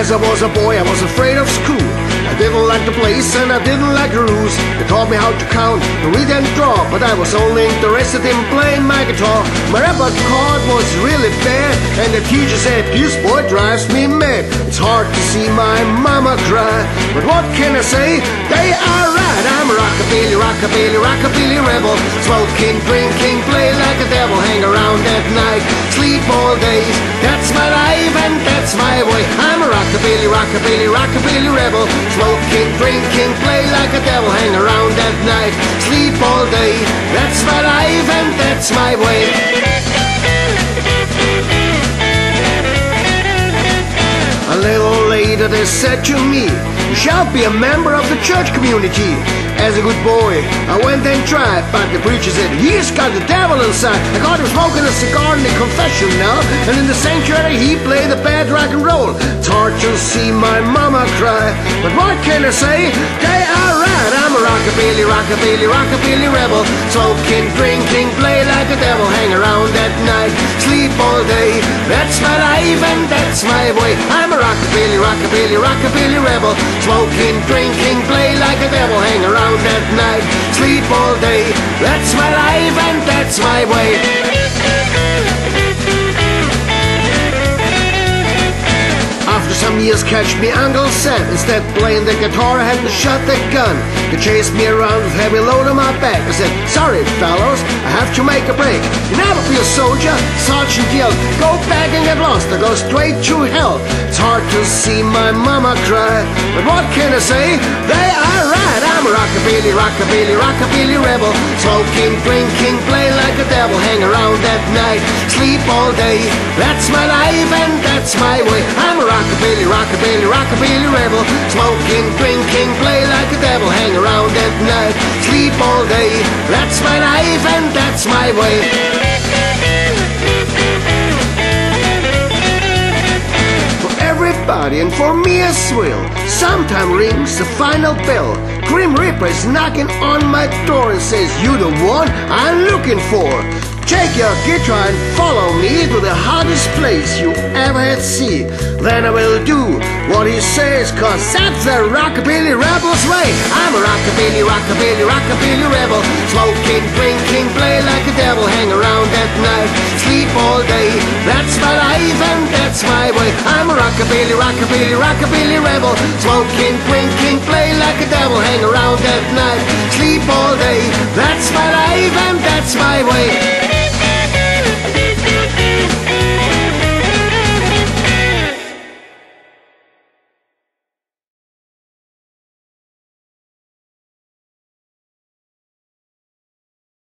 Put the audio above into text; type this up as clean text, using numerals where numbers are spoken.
Since I was a boy, I was afraid of school. I didn't like the place and I didn't like the rules. They taught me how to count, to read and draw, but I was only interested in playing my guitar. My report card was really bad, and the teacher said, "This boy drives me mad." It's hard to see my mama cry, but what can I say? They are right. I'm a rockabilly, rockabilly, rockabilly rebel. Smoking, drinking, play like a devil, hang around at night, sleep all day. That's my life and that's my way. I'm a rockabilly, rockabilly, rockabilly rebel. Smoking, drinking, play like a devil, hang around at night, sleep all day. That's my life and that's my way. A little later they said to me, "You shall be a member of the church community." As a good boy, I went and tried, but the preacher said, "He's got the devil inside." I got him smoking a cigar in the confession now, and in the sanctuary he played a bad rock and roll. It's hard to see my mama cry, but what can I say? They are right. I'm a rockabilly, rockabilly, rockabilly rebel. Smoking, drinking, play like a devil, hang around at night, sleep all day. That's my life and that's my way. I'm a rockabilly, rockabilly, rockabilly rebel. Smoking, drinking, play like a devil, hang around at night, sleep all day. That's my life and that's my way. After some years, catch me, Uncle said. Instead playing the guitar, I had to shut the gun. They chased me around with heavy load on my back. I said, "Sorry, fellows, I have to make a break." "You never be a soldier," Sergeant yelled. "Go back and get lost or go straight to hell." It's hard to see my mama cry, but what can I say? They are right. I'm a rockabilly, rockabilly, rockabilly rebel. Smoking, drinking, play like a devil, hang around at night, sleep all day. That's my life and that's my way. I'm a rockabilly, rockabilly, rockabilly rebel. Smoking, drinking, play like a devil, hang around at night, sleep all day. That's my life and that's my way. For everybody and for me as well, sometime rings the final bell. Grim Reaper is knocking on my door and says, "You the one I'm looking for. Take your guitar and follow me to the hottest place you ever had seen. Then I will do what he says, 'cause that's the rockabilly rebel's way." I'm a rockabilly, rockabilly, rockabilly rebel. Smoking, drinking, play like a devil, hang around at night, sleep all day. That's my life and that's my way. I'm a rockabilly, rockabilly, rockabilly rebel. Smoking, drinking, play like a devil, hang around at night, sleep all day. That's my life and that's my way.